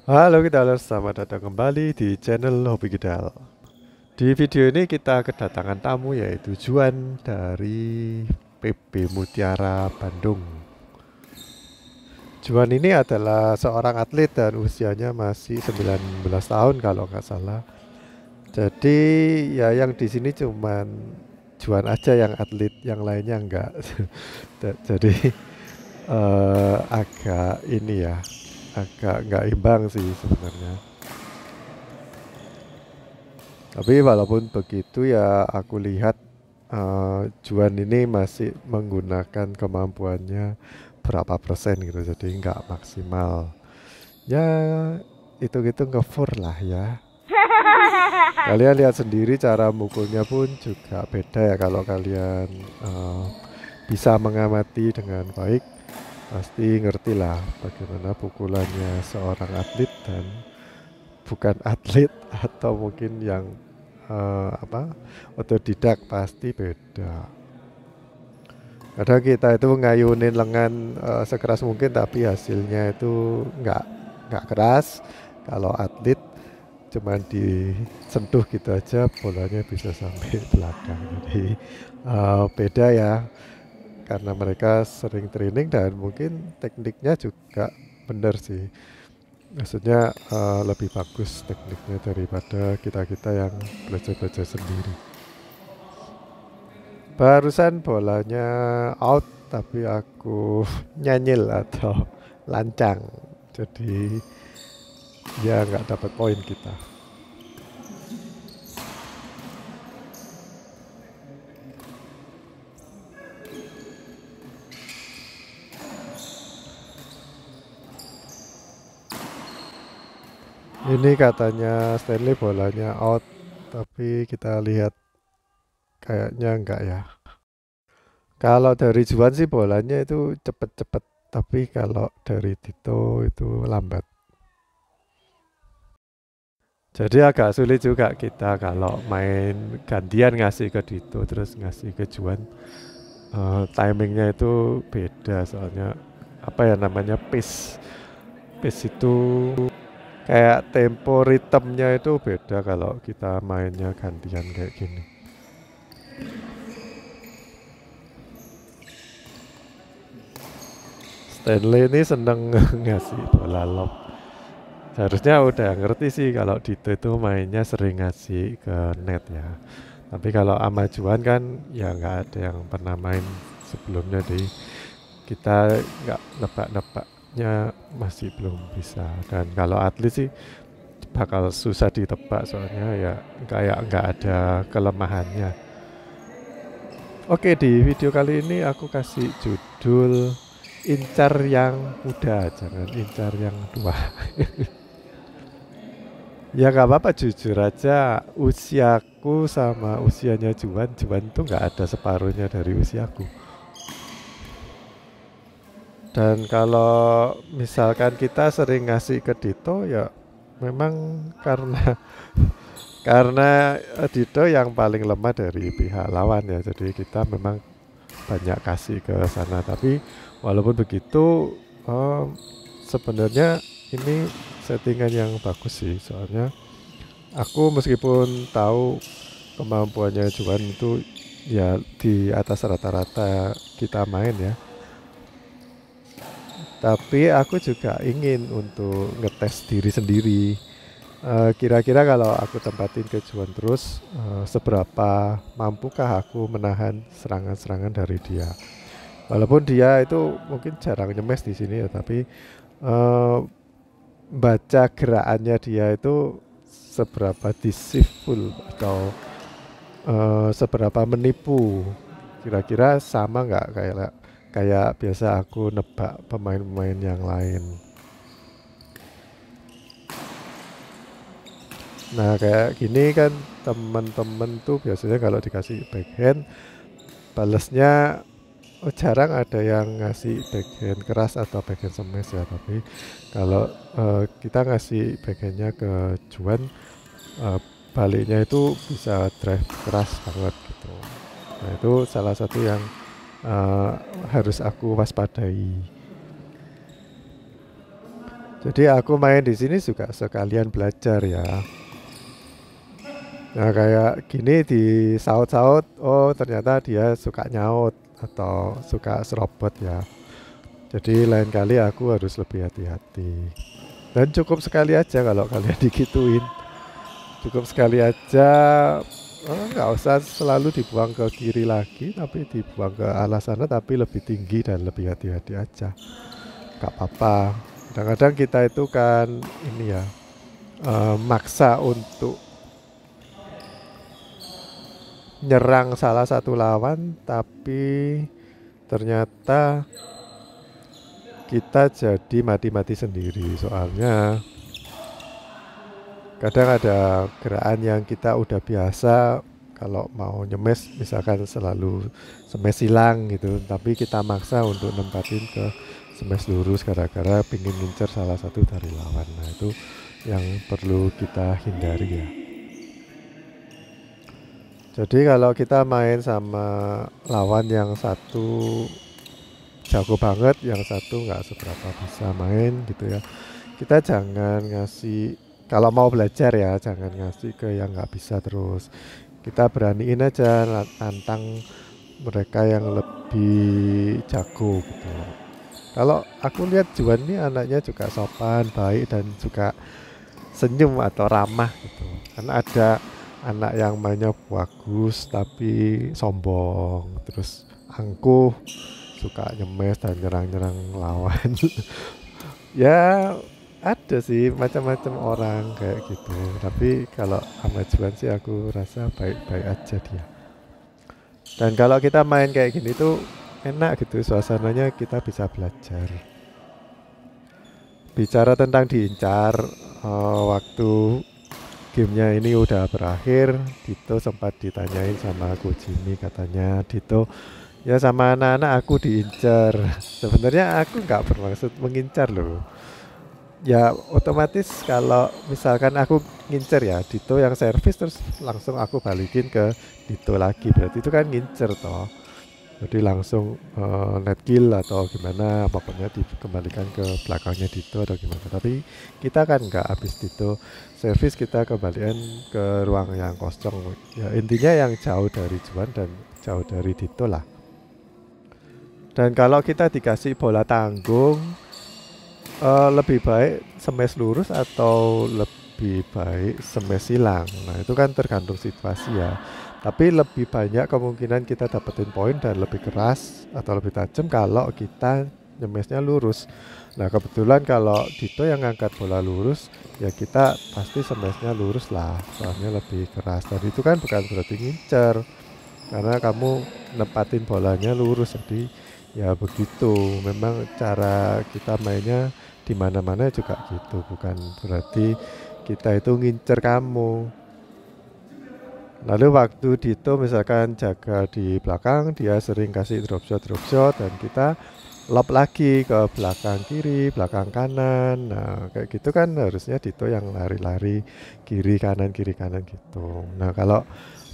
Halo Kidalers, selamat datang kembali di channel Hobi Kidal. Di video ini kita kedatangan tamu yaitu Juan dari PB Mutiara Bandung. Juan ini adalah seorang atlet dan usianya masih 19 tahun kalau nggak salah. Jadi ya yang di sini cuman Juan aja yang atlet, yang lainnya enggak. Jadi agak ini ya, agak nggak imbang sih sebenarnya. Tapi walaupun begitu ya aku lihat Juan ini masih menggunakan kemampuannya berapa persen gitu, jadi nggak maksimal. Ya hitung-hitung nge-4 lah ya. Kalian lihat sendiri cara mukulnya pun juga beda ya. Kalau kalian bisa mengamati dengan baik, pasti ngerti lah bagaimana pukulannya seorang atlet dan bukan atlet atau mungkin yang otodidak, pasti beda. Kadang kita itu ngayunin lengan sekeras mungkin tapi hasilnya itu nggak keras. Kalau atlet cuman disentuh gitu aja bolanya bisa sampai belakang. Jadi beda ya, karena mereka sering training dan mungkin tekniknya juga benar sih. Maksudnya lebih bagus tekniknya daripada kita-kita yang belajar-belajar sendiri. Barusan bolanya out tapi aku nyanyil atau lancang, jadi ya nggak dapat poin kita. Ini katanya Stanley bolanya out, tapi kita lihat kayaknya enggak ya. Kalau dari Juan sih bolanya itu cepet-cepet, tapi kalau dari Tito itu lambat. Jadi agak sulit juga kita kalau main gantian ngasih ke Dito terus ngasih ke Juan. Timingnya itu beda soalnya apa ya namanya, pace itu kayak tempo ritmenya itu beda kalau kita mainnya gantian kayak gini. Stanley ini seneng ngasih bola lob. Seharusnya udah ngerti sih kalau Dito itu mainnya sering ngasih ke net ya. Tapi kalau sama Juan kan ya nggak ada yang pernah main sebelumnya, jadi kita nggak nebak-nebaknya masih belum bisa. Dan kalau atlet sih bakal susah ditebak soalnya ya kayak nggak ada kelemahannya. Oke, di video kali ini aku kasih judul incar yang muda, jangan incar yang tua. Ya nggak apa-apa, jujur aja usiaku sama usianya Juan tuh nggak ada separuhnya dari usiaku. Dan kalau misalkan kita sering ngasih ke Dito ya memang karena karena Dito yang paling lemah dari pihak lawan ya, jadi kita memang banyak kasih ke sana. Tapi walaupun begitu sebenarnya ini settingan yang bagus sih, soalnya aku meskipun tahu kemampuannya Juan itu ya di atas rata-rata kita main ya, tapi aku juga ingin untuk ngetes diri sendiri. Kira-kira kalau aku tempatin ke Juan terus, seberapa mampukah aku menahan serangan-serangan dari dia. Walaupun dia itu mungkin jarang nyemes di sini ya, tapi baca gerakannya dia itu seberapa deceitful atau seberapa menipu. Kira-kira sama nggak kayak biasa aku nebak pemain-pemain yang lain. Nah kayak gini kan temen-temen tuh biasanya kalau dikasih backhand balesnya jarang ada yang ngasih backhand keras atau backhand smash ya. Tapi kalau kita ngasih backhandnya ke Juan, baliknya itu bisa drive keras banget gitu. Nah itu salah satu yang harus aku waspadai. Jadi aku main di sini juga sekalian belajar ya. Nah kayak gini di saut-saut, oh ternyata dia suka nyaut atau suka serobot ya. Jadi lain kali aku harus lebih hati-hati. Dan cukup sekali aja kalau kalian digituin. Cukup sekali aja, nggak usah selalu dibuang ke kiri lagi, tapi dibuang ke arah sana tapi lebih tinggi dan lebih hati-hati aja. Gak apa-apa. Kadang-kadang kita itu kan ini ya, maksa untuk nyerang salah satu lawan, tapi ternyata kita jadi mati-mati sendiri. Soalnya kadang ada gerakan yang kita udah biasa kalau mau nyemes misalkan selalu smash silang gitu, tapi kita maksa untuk nempatin ke smash lurus gara-gara pingin ngincer salah satu dari lawan. Nah itu yang perlu kita hindari ya. Jadi kalau kita main sama lawan yang satu jago banget, yang satu nggak seberapa bisa main gitu ya, kita jangan ngasih, kalau mau belajar ya jangan ngasih ke yang nggak bisa terus. Kita beraniin aja nantang mereka yang lebih jago gitu. Kalau aku lihat Juan ini anaknya juga sopan, baik dan juga senyum atau ramah gitu. Karena ada anak yang mainnya bagus tapi sombong, terus angkuh, suka nyemes dan nyerang-nyerang lawan. Ya ada sih macam-macam orang kayak gitu. Tapi kalau sama Juan sih aku rasa baik-baik aja dia. Dan kalau kita main kayak gini tuh enak gitu suasananya, kita bisa belajar. Bicara tentang diincar, waktu gamenya ini udah berakhir, Dito sempat ditanyain sama Ko Jimmy, katanya Dito ya sama anak-anak aku diincar. Sebenarnya aku nggak bermaksud mengincar loh. Ya otomatis kalau misalkan aku ngincer ya Dito yang servis terus langsung aku balikin ke Dito lagi, berarti itu kan ngincer toh. Jadi langsung net kill atau gimana, pokoknya dikembalikan ke belakangnya Dito atau gimana. Tapi kita kan nggak habis Dito servis kita kembalikan ke ruang yang kosong. Ya intinya yang jauh dari Juan dan jauh dari Dito lah. Dan kalau kita dikasih bola tanggung, lebih baik smash lurus atau lebih baik smash silang. Nah itu kan tergantung situasi ya. Tapi lebih banyak kemungkinan kita dapetin poin dan lebih keras atau lebih tajam kalau kita nyemesnya lurus. Nah kebetulan kalau Dito yang ngangkat bola lurus, ya kita pasti smashnya lurus lah, soalnya lebih keras. Dan itu kan bukan berarti ngincer, karena kamu nempatin bolanya lurus. Jadi ya begitu, memang cara kita mainnya di mana-mana juga gitu, bukan berarti kita itu ngincer kamu. Lalu waktu Dito misalkan jaga di belakang, dia sering kasih drop shot dan kita lob lagi ke belakang kiri, belakang kanan. Nah kayak gitu kan harusnya Dito yang lari-lari kiri kanan gitu. Nah kalau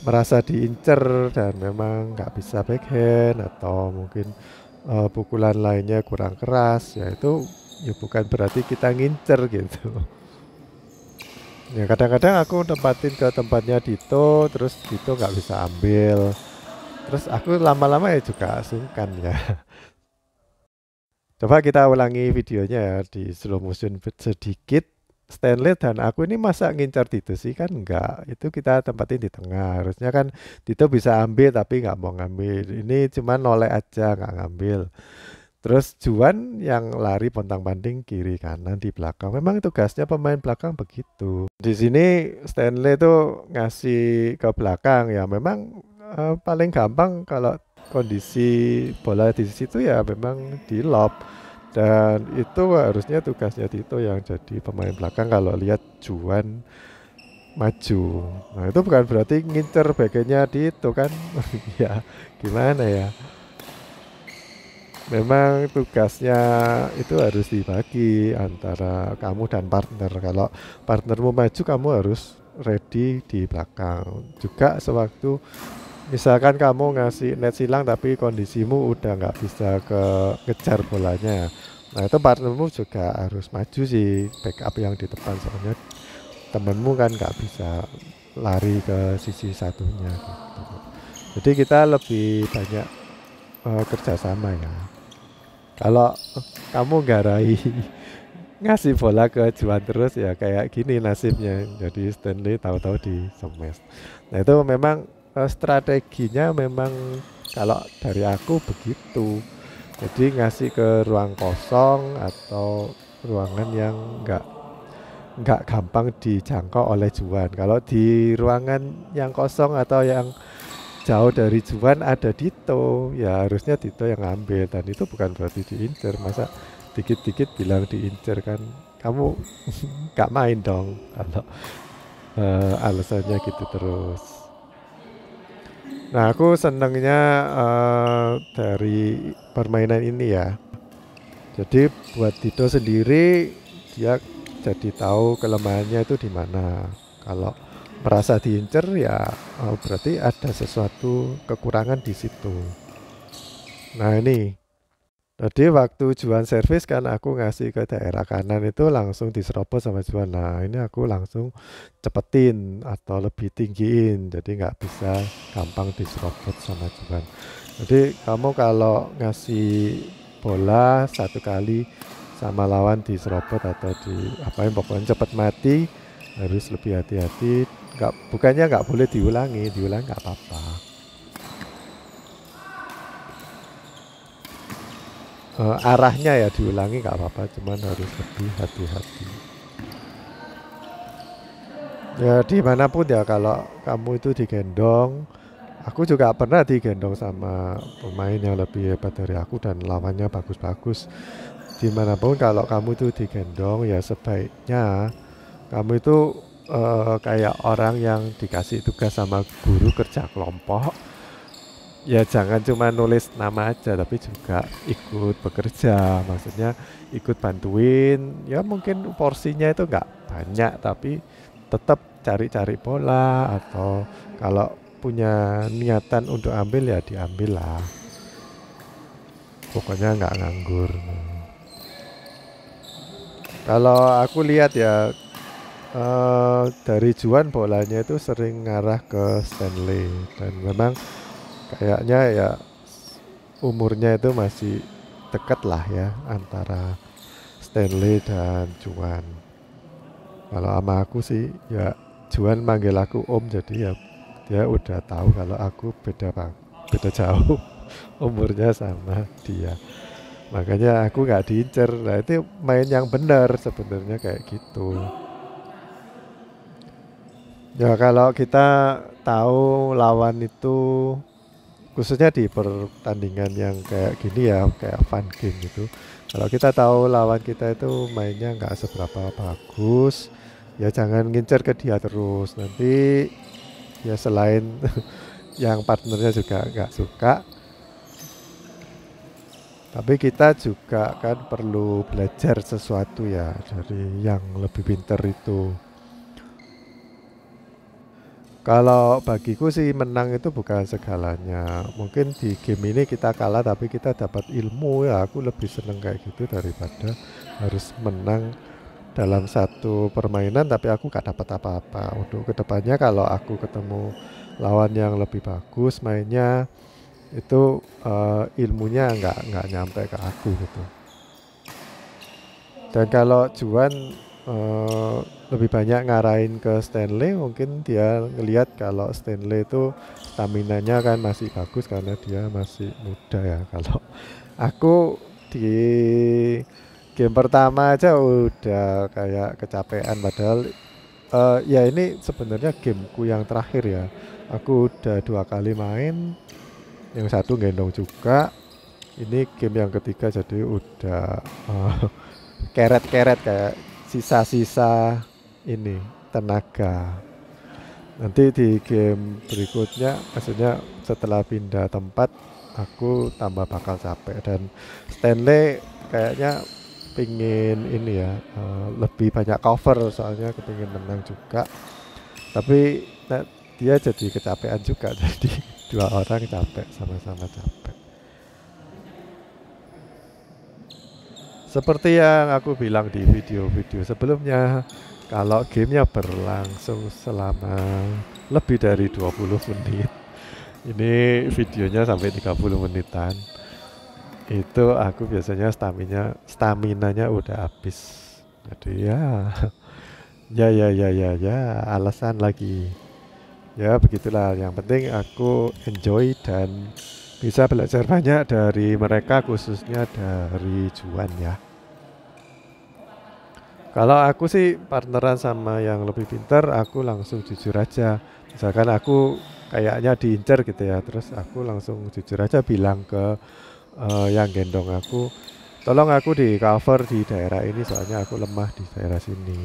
merasa diincer dan memang nggak bisa backhand atau mungkin pukulan lainnya kurang keras, ya itu ya bukan berarti kita ngincer gitu. Ya kadang-kadang aku tempatin ke tempatnya Dito, terus Dito nggak bisa ambil, terus aku lama-lama ya juga sungkan ya. Coba kita ulangi videonya ya di slow motion sedikit. Stanley dan aku ini masa ngincar Dito sih, kan enggak, itu kita tempatin di tengah, harusnya kan Dito bisa ambil tapi nggak mau ngambil, ini cuma noleh aja nggak ngambil. Terus Juan yang lari pontang-panting kiri kanan di belakang. Memang tugasnya pemain belakang begitu. Di sini Stanley tuh ngasih ke belakang ya. Memang paling gampang kalau kondisi bola di situ ya memang di lob. Dan itu harusnya tugasnya Tito yang jadi pemain belakang kalau lihat Juan maju. Nah itu bukan berarti ngincer bagiannya Tito kan. Ya gimana ya. Memang tugasnya itu harus dibagi antara kamu dan partner. Kalau partnermu maju, kamu harus ready di belakang. Juga sewaktu misalkan kamu ngasih net silang tapi kondisimu udah nggak bisa ngejar bolanya, Nah itu partnermu juga harus maju sih, backup yang di depan, soalnya temenmu kan nggak bisa lari ke sisi satunya gitu. Jadi kita lebih banyak kerjasama ya. Kalau kamu garai ngasih bola ke Juan terus ya kayak gini nasibnya. Jadi Stanley tahu-tahu di smash. Nah itu memang strateginya memang kalau dari aku begitu. Jadi ngasih ke ruang kosong atau ruangan yang nggak gampang dijangkau oleh Juan. Kalau di ruangan yang kosong atau yang jauh dari Juan ada Dito, ya harusnya Dito yang ngambil, dan itu bukan berarti diincer. Masa dikit-dikit bilang diincer, kan kamu nggak main dong kalau alasannya gitu terus. Nah aku senengnya dari permainan ini ya, jadi buat Dito sendiri dia jadi tahu kelemahannya itu di mana. Kalau merasa diincer ya berarti ada sesuatu kekurangan di situ. Nah ini, jadi waktu Juan servis kan aku ngasih ke daerah kanan itu langsung diserobot sama Juan. Nah ini aku langsung cepetin atau lebih tinggiin, jadi nggak bisa gampang diserobot sama Juan. Jadi kamu kalau ngasih bola satu kali sama lawan diserobot atau di apain, pokoknya cepet mati, harus lebih hati-hati. Bukannya nggak boleh diulangi nggak apa-apa. Arahnya ya diulangi nggak apa-apa, cuman harus lebih hati-hati. Ya dimanapun ya, kalau kamu itu digendong, aku juga pernah digendong sama pemain yang lebih hebat dari aku dan lawannya bagus-bagus. Dimanapun kalau kamu itu digendong ya sebaiknya kamu itu kayak orang yang dikasih tugas sama guru kerja kelompok. Ya jangan cuma nulis nama aja, tapi juga ikut bekerja. Maksudnya ikut bantuin. Ya mungkin porsinya itu nggak banyak, tapi tetap cari-cari bola, atau kalau punya niatan untuk ambil ya diambil lah. Pokoknya nggak nganggur. Kalau aku lihat ya dari Juan bolanya itu sering ngarah ke Stanley, dan memang kayaknya ya umurnya itu masih dekat lah ya antara Stanley dan Juan. Kalau sama aku sih ya Juan manggil aku Om, jadi ya dia udah tahu kalau aku beda jauh umurnya sama dia. Makanya aku nggak diincer. Nah itu main yang benar sebenarnya kayak gitu. Ya kalau kita tahu lawan itu, khususnya di pertandingan yang kayak gini ya, kayak fun game gitu. Kalau kita tahu lawan kita itu mainnya nggak seberapa bagus, ya jangan ngincer ke dia terus. Nanti ya selain yang partnernya juga nggak suka, tapi kita juga kan perlu belajar sesuatu ya dari yang lebih pinter itu. Kalau bagiku sih menang itu bukan segalanya. Mungkin di game ini kita kalah tapi kita dapat ilmu, ya aku lebih seneng kayak gitu daripada harus menang dalam satu permainan tapi aku gak dapat apa-apa. Untuk kedepannya kalau aku ketemu lawan yang lebih bagus mainnya, itu ilmunya nggak nyampe ke aku gitu. Dan kalau Juan eh, lebih banyak ngarahin ke Stanley, mungkin dia ngelihat kalau Stanley itu staminanya kan masih bagus karena dia masih muda ya. Kalau aku di game pertama aja udah kayak kecapean, padahal ya ini sebenarnya gameku yang terakhir ya. Aku udah 2 kali main, yang satu gendong juga. Ini game yang ketiga, jadi udah keret-keret kayak sisa-sisa ini tenaga. Nanti di game berikutnya, maksudnya setelah pindah tempat, aku tambah bakal capek. Dan Stanley kayaknya pingin ini ya, lebih banyak cover, soalnya kepingin menang juga. Tapi dia jadi kecapean juga, jadi dua orang capek, sama-sama capek. Seperti yang aku bilang di video-video sebelumnya, kalau gamenya berlangsung selama lebih dari 20 menit, ini videonya sampai 30 menitan, itu aku biasanya staminanya udah habis. Jadi ya, ya, alasan lagi. Ya begitulah, yang penting aku enjoy dan bisa belajar banyak dari mereka, khususnya dari Juan ya. Kalau aku sih partneran sama yang lebih pintar, aku langsung jujur aja. Misalkan aku kayaknya diincar gitu ya, terus aku langsung jujur aja bilang ke yang gendong aku, tolong aku di cover di daerah ini soalnya aku lemah di daerah sini.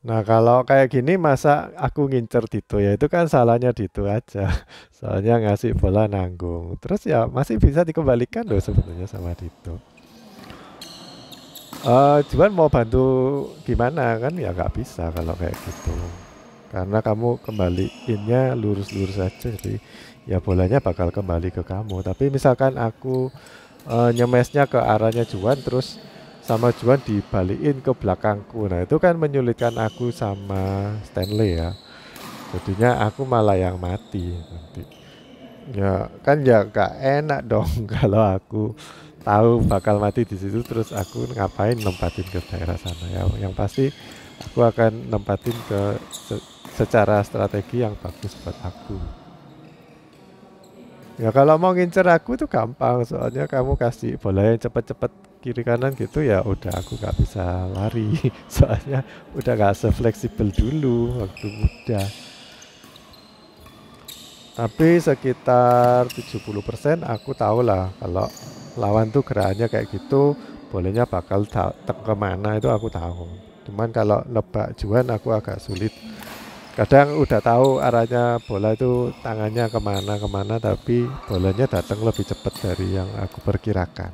Nah kalau kayak gini masa aku ngincer Dito, ya itu kan salahnya Dito aja. Soalnya ngasih bola nanggung. Terus ya masih bisa dikembalikan loh sebetulnya sama Dito. Cuman mau bantu gimana kan ya nggak bisa kalau kayak gitu. Karena kamu kembaliinnya lurus-lurus saja, jadi ya bolanya bakal kembali ke kamu. Tapi misalkan aku nyemesnya ke arahnya Juan, terus sama Juan dibalikin ke belakangku, nah itu kan menyulitkan aku sama Stanley ya. Jadinya aku malah yang mati nanti. Ya kan ya gak enak dong kalau aku tahu bakal mati di situ terus aku ngapain nempatin ke daerah sana ya. Yang pasti aku akan nempatin ke secara strategi yang bagus buat aku. Ya kalau mau ngincer aku tuh gampang, soalnya kamu kasih bola yang cepet-cepet kiri kanan gitu ya udah aku gak bisa lari. Soalnya udah gak sefleksibel dulu waktu muda. Tapi sekitar 70% aku tahu lah kalau lawan tuh gerakannya kayak gitu, bolanya bakal datang kemana itu aku tahu. Cuman kalau nebak Juan aku agak sulit. Kadang udah tahu arahnya bola itu tangannya kemana-kemana, tapi bolanya datang lebih cepat dari yang aku perkirakan.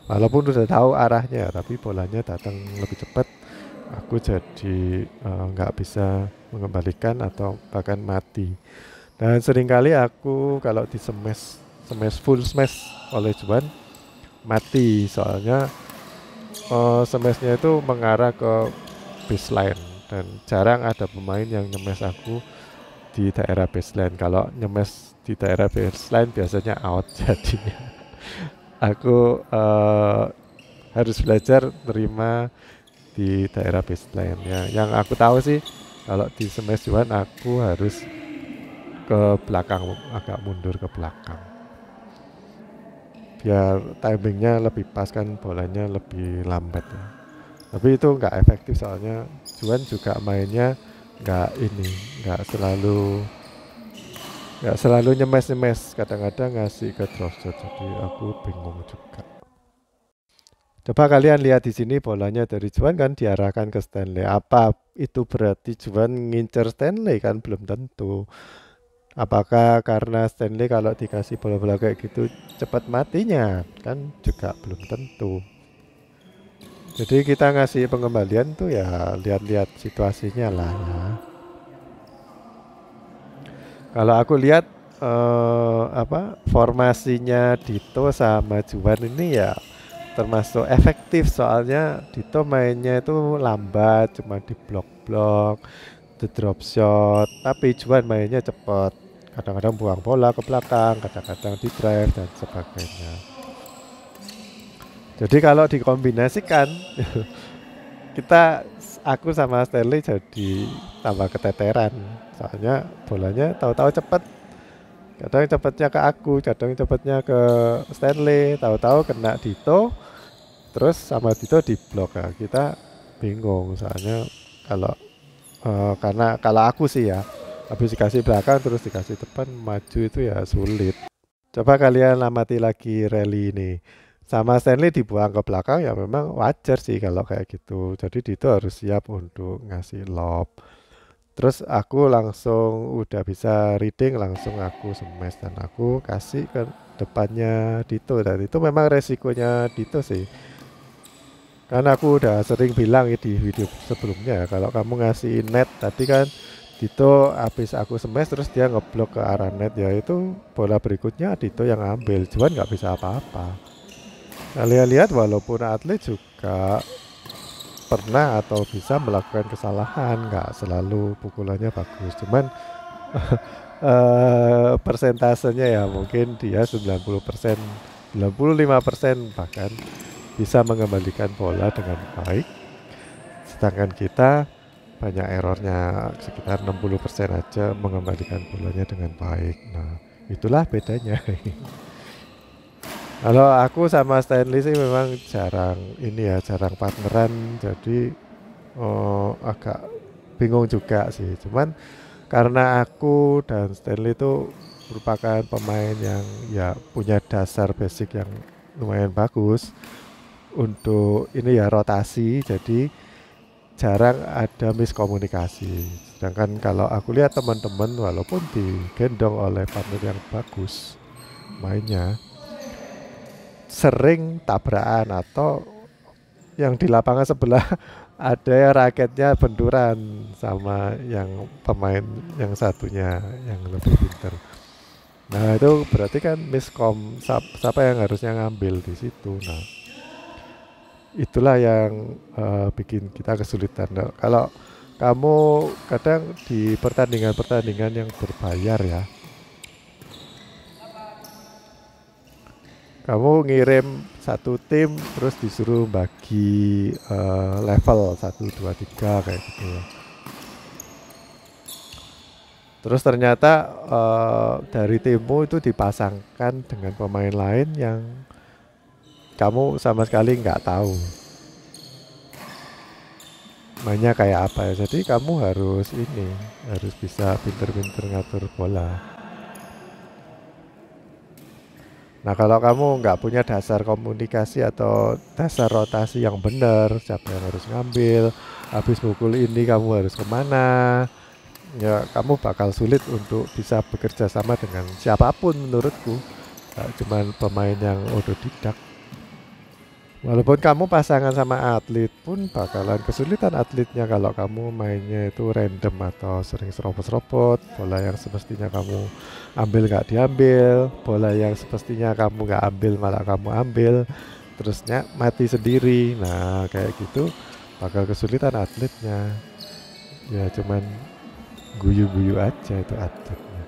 Walaupun udah tahu arahnya, tapi bolanya datang lebih cepat. Aku jadi nggak bisa mengembalikan atau bahkan mati. Dan seringkali aku kalau di full smash oleh Juan mati, soalnya smashnya itu mengarah ke baseline dan jarang ada pemain yang nyemes aku di daerah baseline. Kalau nyemes di daerah baseline biasanya out, jadinya aku harus belajar terima di daerah baseline ya. Yang aku tahu sih kalau di smash Juan aku harus ke belakang, agak mundur ke belakang biar timingnya lebih pas, kan bolanya lebih lambat ya. Tapi itu nggak efektif soalnya Juan juga mainnya nggak selalu nyemes, kadang-kadang ngasih ke drop shot, jadi aku bingung juga. Coba kalian lihat di sini bolanya dari Juan kan diarahkan ke Stanley. Apa itu berarti Juan ngincer Stanley? Kan belum tentu. Apakah karena Stanley kalau dikasih bola-bola kayak gitu cepat matinya? Kan juga belum tentu. Jadi kita ngasih pengembalian tuh ya lihat-lihat situasinya lah ya. Kalau aku lihat formasinya Dito sama Juan ini ya termasuk efektif, soalnya Dito mainnya itu lambat, cuma di blok-blok, the drop shot, tapi Juan mainnya cepat. Kadang-kadang buang bola ke belakang, kadang-kadang di drive dan sebagainya. Jadi kalau dikombinasikan, aku sama Stanley jadi tambah keteteran. Soalnya bolanya tahu-tahu cepat. Kadang cepatnya ke aku, kadang cepatnya ke Stanley, tahu-tahu kena Dito, terus sama Dito di blok ya. Kita bingung soalnya karena kalau aku sih ya, habis dikasih belakang terus dikasih depan, maju itu ya sulit. Coba kalian amati lagi rally ini. Sama Stanley dibuang ke belakang ya memang wajar sih kalau kayak gitu. Jadi Dito harus siap untuk ngasih lob. Terus aku langsung udah bisa reading, langsung aku smash dan aku kasih ke depannya Dito. Dan itu memang resikonya Dito sih. Karena aku udah sering bilang di video sebelumnya, kalau kamu ngasih net tadi kan Dito habis aku smash terus dia ngeblok ke arah net, ya itu bola berikutnya Dito yang ambil, Juan nggak bisa apa-apa. Nah, lihat-lihat walaupun atlet juga pernah atau bisa melakukan kesalahan, nggak selalu pukulannya bagus, cuman persentasenya ya mungkin dia 90%, 95% bahkan bisa mengembalikan bola dengan baik, sedangkan kita banyak errornya, sekitar 60% aja mengembalikan bolanya dengan baik. Nah, itulah bedanya. Kalau aku sama Stanley sih memang jarang ini ya, jarang partneran, jadi agak bingung juga sih. Cuman karena aku dan Stanley itu merupakan pemain yang ya punya dasar basic yang lumayan bagus untuk ini ya rotasi, jadi jarang ada miskomunikasi. Sedangkan kalau aku lihat teman-teman walaupun digendong oleh partner yang bagus mainnya, sering tabrakan atau yang di lapangan sebelah ada yang raketnya benturan sama yang pemain yang satunya yang lebih pinter. Nah itu berarti kan miskom, siapa yang harusnya ngambil di situ. Nah itulah yang bikin kita kesulitan. Nah, kalau kamu kadang di pertandingan-pertandingan yang berbayar ya, kamu ngirim satu tim terus disuruh bagi level 1, 2, 3 kayak gitu ya. Terus ternyata dari timmu itu dipasangkan dengan pemain lain yang kamu sama sekali nggak tahu mainnya kayak apa ya. Jadi kamu harus bisa pinter-pinter ngatur bola. Nah kalau kamu nggak punya dasar komunikasi atau dasar rotasi yang benar, siapa yang harus ngambil, habis mukul ini kamu harus kemana, ya kamu bakal sulit untuk bisa bekerja sama dengan siapapun menurutku. Gak cuman pemain yang otodidak. Walaupun kamu pasangan sama atlet pun bakalan kesulitan atletnya kalau kamu mainnya itu random atau sering serobot-serobot, bola yang semestinya kamu ambil nggak diambil, bola yang semestinya kamu nggak ambil malah kamu ambil, terusnya mati sendiri. Nah kayak gitu bakal kesulitan atletnya. Ya cuman guyu-guyu aja itu atletnya.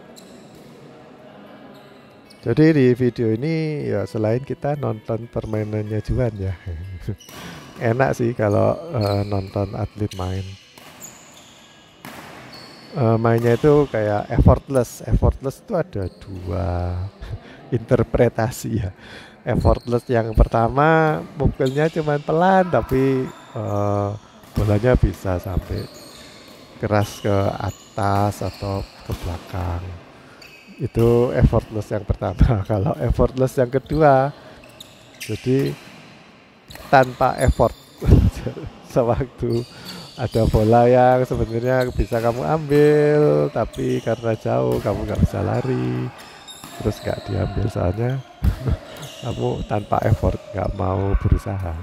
Jadi di video ini ya selain kita nonton permainannya Juan ya, enak sih kalau nonton atlet main. Mainnya itu kayak effortless. Effortless itu ada dua interpretasi ya. Effortless yang pertama mukulnya cuma pelan tapi bolanya bisa sampai keras ke atas atau ke belakang. Itu effortless yang pertama. Kalau effortless yang kedua, jadi tanpa effort. Sewaktu ada bola yang sebenarnya bisa kamu ambil, tapi karena jauh kamu nggak bisa lari, terus nggak diambil soalnya kamu tanpa effort, nggak mau berusaha.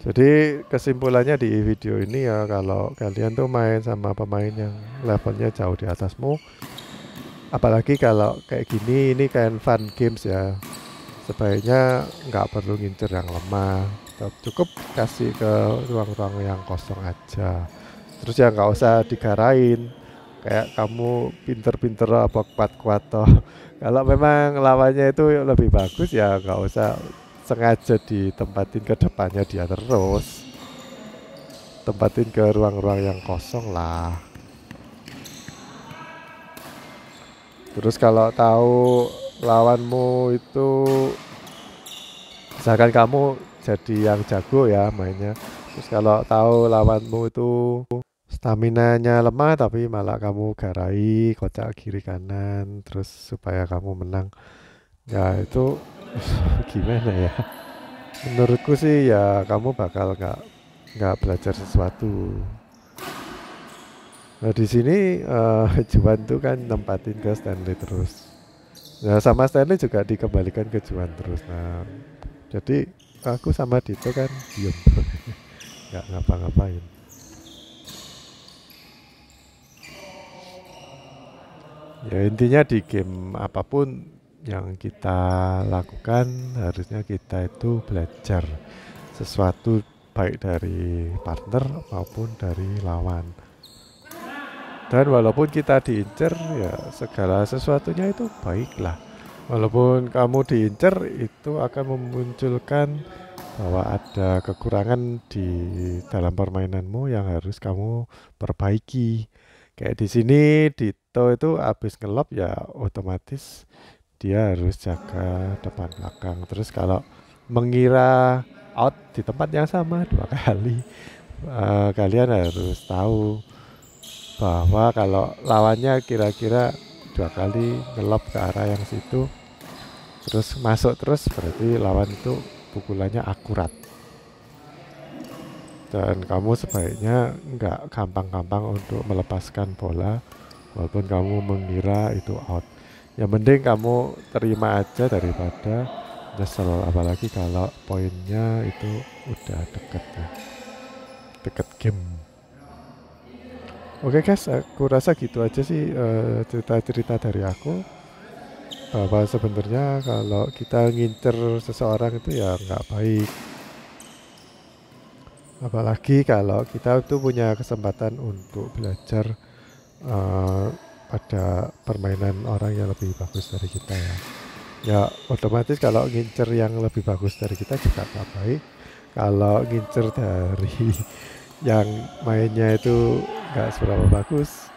Jadi kesimpulannya di video ini ya, kalau kalian tuh main sama pemain yang levelnya jauh di atasmu, apalagi kalau kayak gini, ini kayak fun games ya, sebaiknya nggak perlu ngincer yang lemah, cukup kasih ke ruang-ruang yang kosong aja. Terus ya nggak usah digarain, kayak kamu pinter-pinter apa kuat-kuat toh. Kalau memang lawannya itu lebih bagus ya nggak usah sengaja ditempatin ke depannya dia terus, tempatin ke ruang-ruang yang kosong lah. Terus kalau tahu lawanmu itu, misalkan kamu jadi yang jago ya mainnya, terus kalau tahu lawanmu itu staminanya lemah tapi malah kamu garai kocak kiri kanan terus supaya kamu menang, ya itu gimana ya, menurutku sih ya kamu bakal nggak belajar sesuatu. Nah di sini Juan tuh kan nempatin ke Stanley terus. Nah sama Stanley juga dikembalikan ke Juan terus. Nah jadi aku sama Dito kan diem, nggak ngapa-ngapain. Ya intinya di game apapun yang kita lakukan harusnya kita itu belajar sesuatu baik dari partner maupun dari lawan. Dan walaupun kita diincer ya segala sesuatunya itu baiklah. Walaupun kamu diincer itu akan memunculkan bahwa ada kekurangan di dalam permainanmu yang harus kamu perbaiki. Kayak di sini Dito itu habis ngelop ya otomatis dia harus jaga depan belakang. Terus kalau mengira out di tempat yang sama 2 kali, kalian harus tahu bahwa kalau lawannya kira-kira 2 kali ngelop ke arah yang situ, terus masuk terus berarti lawan itu pukulannya akurat. Dan kamu sebaiknya nggak gampang-gampang untuk melepaskan bola walaupun kamu mengira itu out. Yang penting kamu terima aja daripada nyesel, apalagi kalau poinnya itu udah deket ya, deket game. Oke guys, aku rasa gitu aja sih cerita-cerita dari aku, bahwa sebenarnya kalau kita ngincer seseorang itu ya nggak baik, apalagi kalau kita tuh punya kesempatan untuk belajar uh, pada permainan orang yang lebih bagus dari kita ya. Ya otomatis kalau ngincer yang lebih bagus dari kita juga gak baik. Kalau ngincer dari yang mainnya itu gak seberapa bagus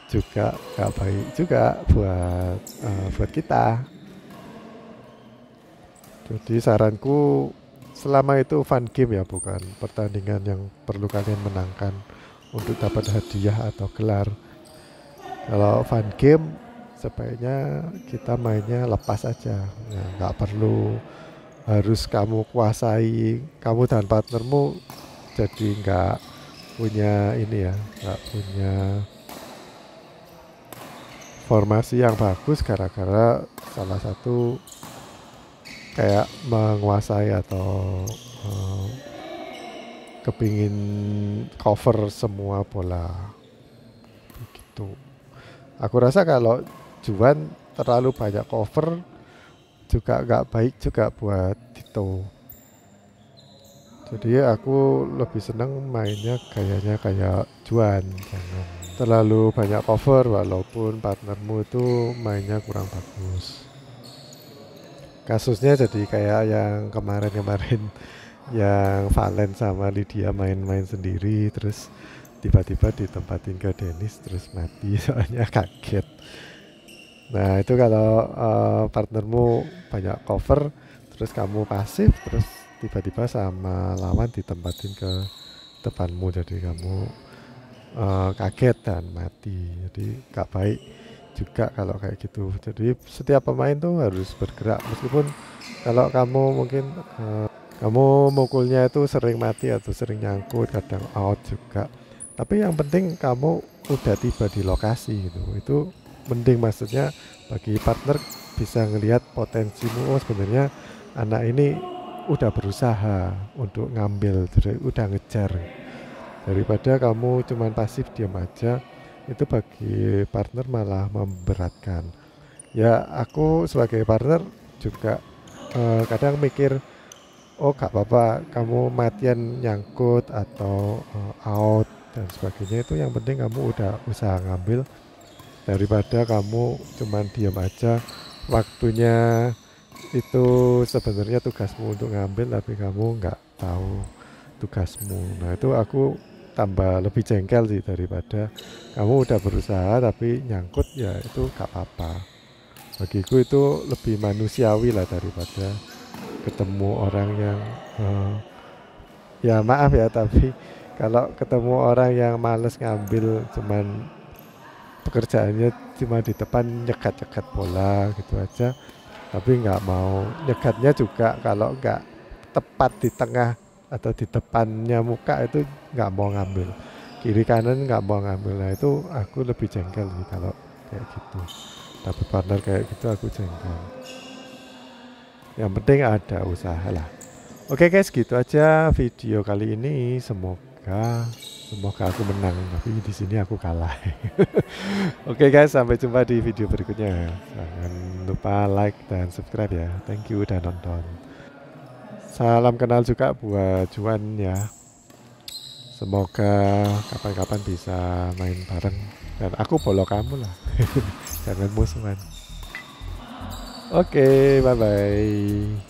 juga gak baik juga buat kita. Jadi saranku, selama itu fun game ya, bukan pertandingan yang perlu kalian menangkan untuk dapat hadiah atau gelar. Kalau fun game sebaiknya kita mainnya lepas aja, ya, nggak perlu harus kamu kuasai, kamu dan partnermu jadi nggak punya ini ya, nggak punya formasi yang bagus gara-gara salah satu kayak menguasai atau kepingin cover semua bola begitu. Aku rasa kalau Juan terlalu banyak cover juga nggak baik juga buat Dito. Jadi aku lebih seneng mainnya kayaknya kayak Juan, jangan terlalu banyak cover walaupun partnermu itu mainnya kurang bagus. Kasusnya jadi kayak yang kemarin-kemarin yang Valen sama Lydia main-main sendiri terus tiba-tiba ditempatin ke Dennis terus mati soalnya kaget. Nah itu kalau partnermu banyak cover terus kamu pasif terus tiba-tiba sama lawan ditempatin ke depanmu, jadi kamu kaget dan mati, jadi gak baik juga kalau kayak gitu. Jadi setiap pemain tuh harus bergerak, meskipun kalau kamu mungkin kamu mukulnya itu sering mati atau sering nyangkut, kadang out juga, tapi yang penting kamu udah tiba di lokasi gitu. Itu mending, maksudnya bagi partner bisa ngelihat potensimu, oh sebenarnya anak ini udah berusaha untuk ngambil, udah ngejar, daripada kamu cuman pasif diam aja. Itu bagi partner malah memberatkan. Ya aku sebagai partner juga kadang mikir, oh gak apa-apa kamu matian nyangkut atau out dan sebagainya, itu yang penting kamu udah usaha ngambil, daripada kamu cuman diam aja. Waktunya itu sebenarnya tugasmu untuk ngambil tapi kamu nggak tahu tugasmu. Nah itu aku tambah lebih jengkel sih, daripada kamu udah berusaha tapi nyangkut, ya itu gak apa-apa. Bagiku itu lebih manusiawi lah daripada ketemu orang yang ya maaf ya, tapi kalau ketemu orang yang males ngambil, cuman pekerjaannya cuma di depan nyekat-nyekat bola gitu aja, tapi nggak mau nyegatnya juga kalau nggak tepat di tengah atau di depannya muka, itu nggak mau ngambil, kiri kanan nggak mau ngambil. Nah itu aku lebih jengkel sih kalau kayak gitu, tapi partner kayak gitu aku jengkel. Yang penting ada usaha lah. Oke guys, gitu aja video kali ini. Semoga Semoga aku menang, tapi di sini aku kalah. Oke guys, sampai jumpa di video berikutnya. Jangan lupa like dan subscribe ya. Thank you udah nonton. Salam kenal juga buat Juan ya. Semoga kapan-kapan bisa main bareng. Dan aku follow kamu lah. Jangan musuhan. Oke, bye-bye.